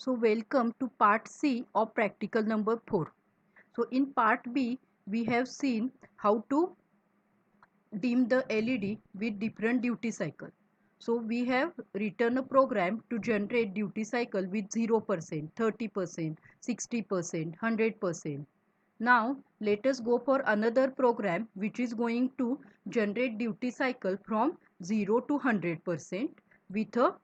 So welcome to part C of practical number 4. So in part B we have seen how to dim the LED with different duty cycle. So we have written a program to generate duty cycle with 0%, 30%, 60%, 100%. Now let us go for another program which is going to generate duty cycle from 0 to 100% with a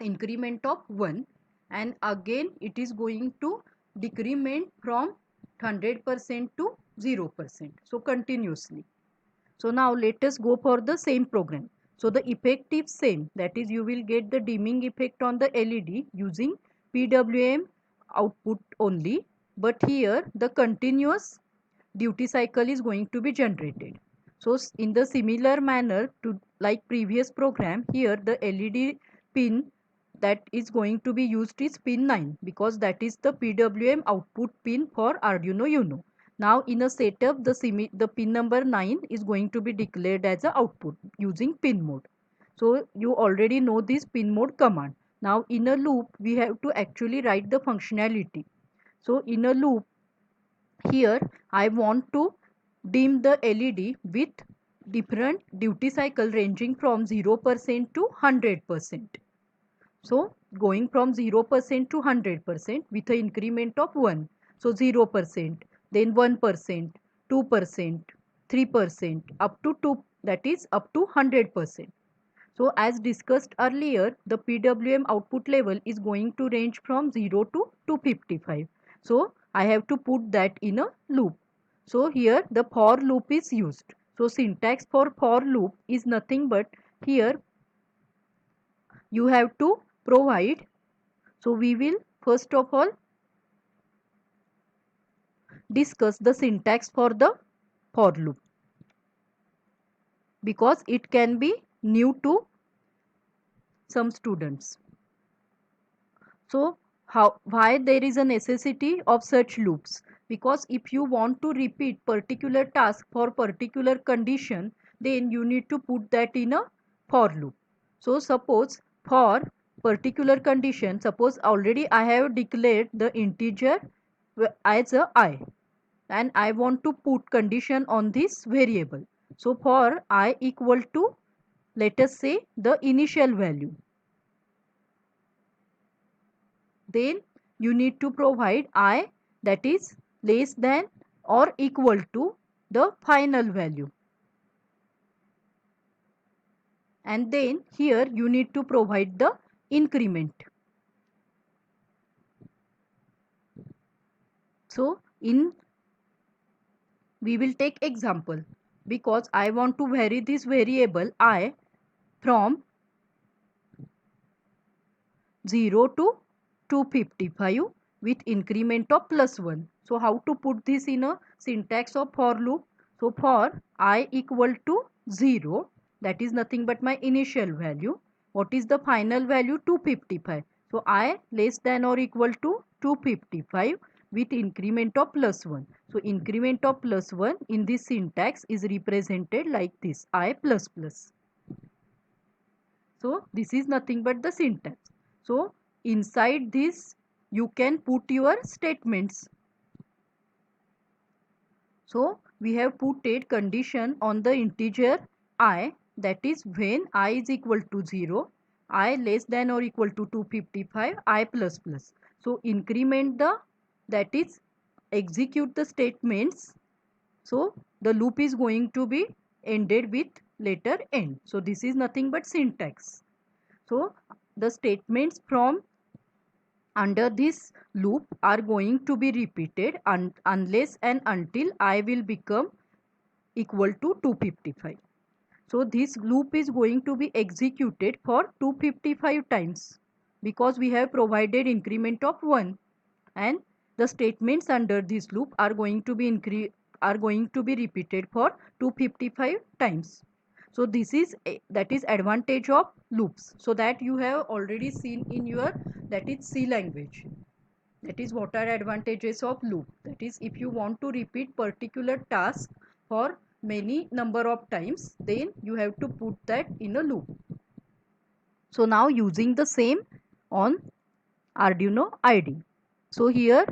increment of 1, and again it is going to decrement from 100% to 0%, so continuously. So now let us go for the same program. So the effect is same, that is you will get the dimming effect on the LED using PWM output only, but here the continuous duty cycle is going to be generated. So in the similar manner to like previous program, here the LED pin that is going to be used is pin 9 because that is the PWM output pin for Arduino Uno. Now in a setup the pin number 9 is going to be declared as a output using pin mode. So you already know this pin mode command. Now in a loop we have to actually write the functionality. So in a loop, here I want to dim the LED with different duty cycle ranging from 0% to 100%. So going from 0% to 100% with an increment of 1. So 0%, then 1%, 2%, 3%, up to 2, that is up to 100%. So as discussed earlier, the PWM output level is going to range from 0 to 255. So I have to put that in a loop. So here the for loop is used. So syntax for loop is nothing but here you have to provide. So we will first of all discuss the syntax for the for loop because it can be new to some students. So why there is a necessity of such loops? Because if you want to repeat particular task for particular condition, then you need to put that in a for loop. So suppose for particular condition, suppose already I have declared the integer as a I, and I want to put condition on this variable. So for I equal to, let us say, the initial value, then you need to provide I that is less than or equal to the final value, and then here you need to provide the increment. So in we will take example because I want to vary this variable I from 0 to 255 with increment of +1. So how to put this in a syntax of for loop? So for I equal to 0, that is nothing but my initial value. What is the final value? 255. So I less than or equal to 255 with increment of +1. So increment of +1 in this syntax is represented like this, I plus plus. So this is nothing but the syntax. So inside this you can put your statements. So we have put a condition on the integer I, that is when I is equal to 0, I less than or equal to 255, I plus plus. So increment the, that is execute the statements. So the loop is going to be ended with letter N. So this is nothing but syntax. So the statements from under this loop are going to be repeated unless and until I will become equal to 255. So this loop is going to be executed for 255 times because we have provided increment of 1, and the statements under this loop are going to be repeated for 255 times. So this is that is advantage of loops, so that you have already seen in your, that is C language. That is what are advantages of loop. That is, if you want to repeat particular task for many number of times, then you have to put that in a loop. So now using the same on Arduino IDE. So here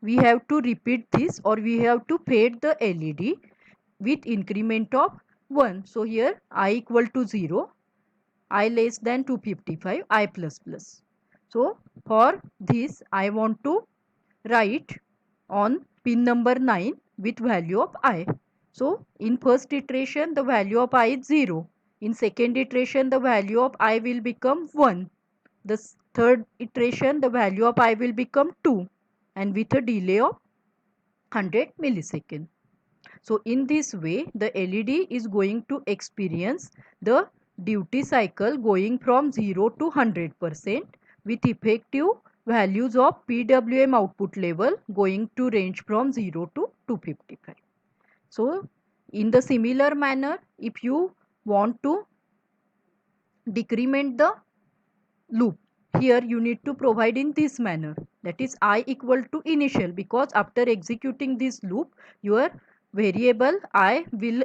we have to repeat this, or we have to fade the LED with increment of 1. So here I equal to 0, I less than 255, I plus plus. So for this I want to write on pin number 9 with value of I. So in first iteration the value of I is 0. In second iteration the value of I will become 1. The third iteration the value of I will become 2, and with a delay of 100 millisecond. So in this way the LED is going to experience the duty cycle going from 0 to 100% with effective values of PWM output level going to range from 0 to 255. So in the similar manner, if you want to decrement the loop, here you need to provide in this manner, that is I equal to initial, because after executing this loop your variable I will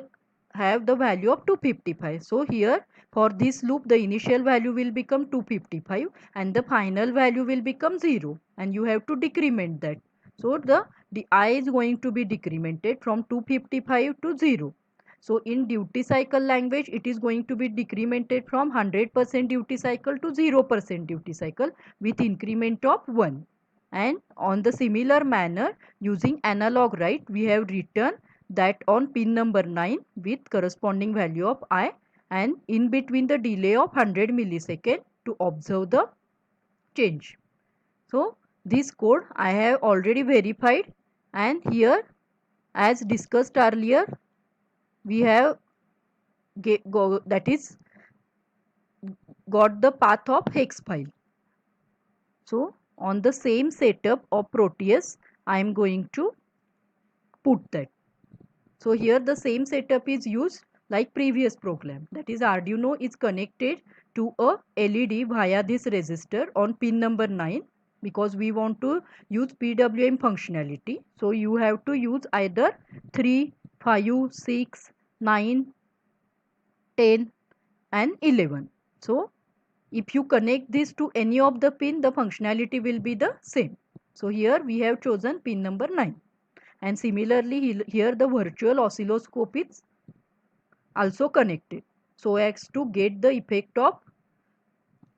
have the value of 255. So here for this loop the initial value will become 255 and the final value will become 0, and you have to decrement that. So the I is going to be decremented from 255 to 0. So in duty cycle language, it is going to be decremented from 100% duty cycle to 0% duty cycle with increment of 1. And on the similar manner, using analog write, we have written that on pin number 9 with corresponding value of I, and in between the delay of 100 millisecond to observe the change. So this code I have already verified, and here as discussed earlier we have that is got the path of hex file. So on the same setup of Proteus I am going to put that. So here the same setup is used like previous program, that is Arduino is connected to a LED via this resistor on pin number 9 because we want to use PWM functionality. So you have to use either 3, 5, 6, 9, 10 and 11. So if you connect this to any of the pin, the functionality will be the same. So here we have chosen pin number 9, and similarly here the virtual oscilloscope is also connected so as to get the effect of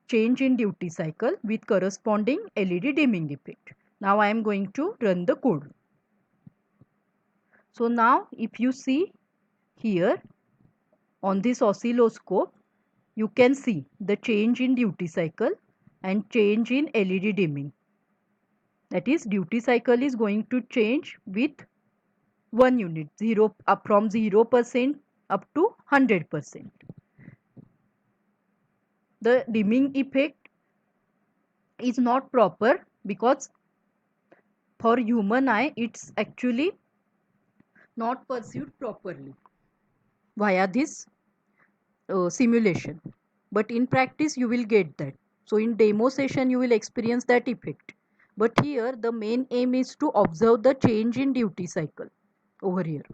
change in duty cycle with corresponding LED dimming effect. Now I am going to run the code. So now if you see here on this oscilloscope, you can see the change in duty cycle and change in LED dimming. That is, duty cycle is going to change with 1 unit, 0 up from 0% up to 100%. The dimming effect is not proper because for human eye it's actually not perceived properly via this simulation, but in practice you will get that. So in demo session you will experience that effect, but here the main aim is to observe the change in duty cycle over here.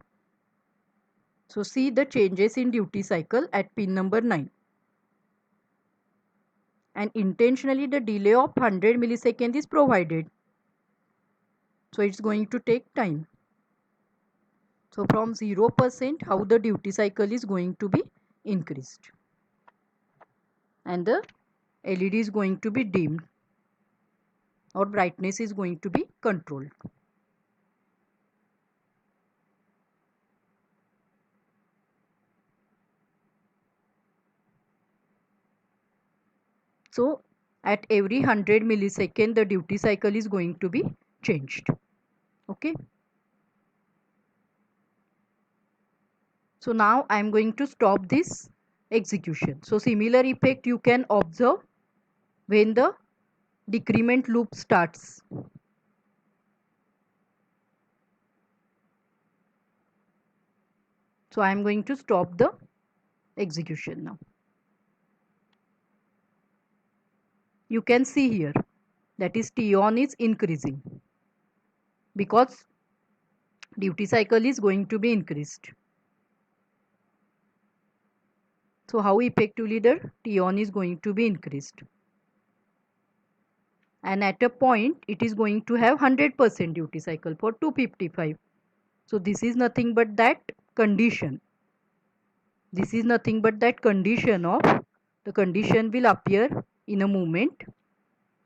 So see the changes in duty cycle at pin number 9, and intentionally the delay of 100 millisecond is provided, so it's going to take time. So from 0% how the duty cycle is going to be increased, and the LED is going to be dimmed or brightness is going to be controlled. So at every 100 millisecond the duty cycle is going to be changed. Okay. So now I am going to stop this execution. So similar effect you can observe when the decrement loop starts. So I am going to stop the execution now. You can see here that is T on is increasing because duty cycle is going to be increased. So how effectively the T on is going to be increased. and at a point it is going to have 100% duty cycle for 255. So this is nothing but that condition. This is nothing but that condition of the condition will appear in a moment.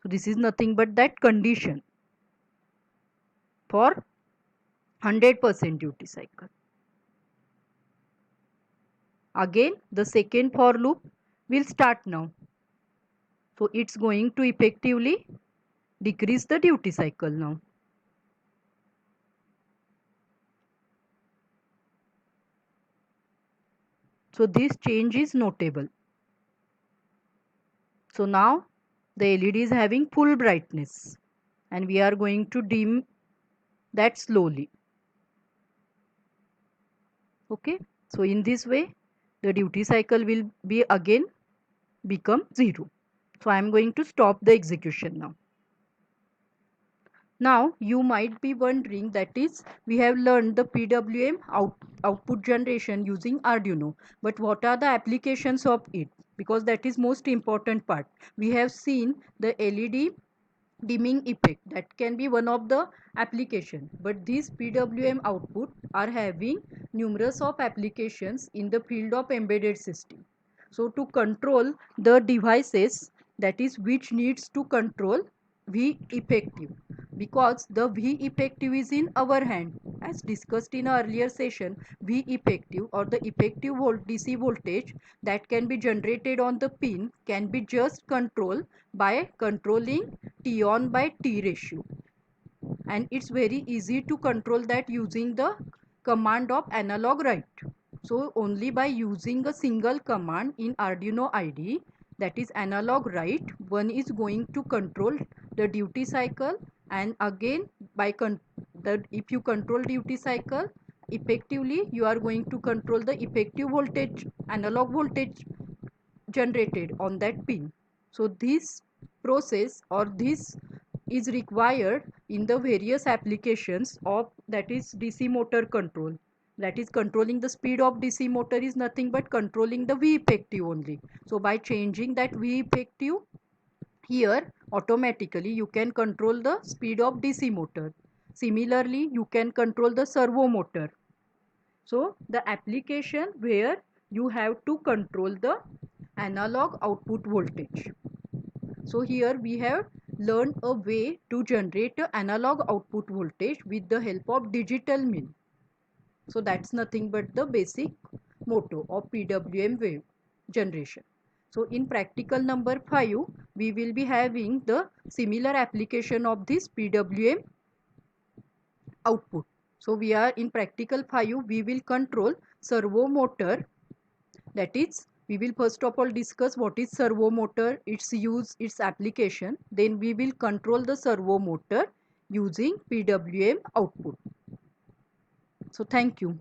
So this is nothing but that condition for 100% duty cycle. Again the second for loop will start now. So it's going to effectively decrease the duty cycle now. So this change is notable. So now the LED is having full brightness and we are going to dim that slowly. Okay, so in this way the duty cycle will be again become 0. So I am going to stop the execution now. Now you might be wondering, that is, we have learned the PWM output generation using Arduino, but what are the applications of it? Because that is most important part. We have seen the LED dimming effect, that can be one of the application, but these PWM output are having numerous of applications in the field of embedded system. So to control the devices, that is which needs to control V effective, because the V effective is in our hand. As discussed in our earlier session, V effective or the effective DC voltage that can be generated on the pin can be just controlled by controlling T on by T ratio, and it's very easy to control that using the command of analog write. So only by using a single command in Arduino IDE, that is analog write, one is going to control the duty cycle, and again by if you control duty cycle effectively, you are going to control the effective voltage, analog voltage generated on that pin. So this process or this is required in the various applications of, that is, DC motor control. That is, controlling the speed of DC motor is nothing but controlling the V effective only. So by changing that V effective here, automatically you can control the speed of DC motor. Similarly, you can control the servo motor. So the application where you have to control the analog output voltage. So here we have learned a way to generate an analog output voltage with the help of digital mill. So that's nothing but the basic motto of PWM wave generation. So in practical number 5, we will be having the similar application of this PWM output. So we are in practical 5, we will control servo motor. That is, we will first of all discuss what is servo motor, its use, its application. Then we will control the servo motor using PWM output. So thank you.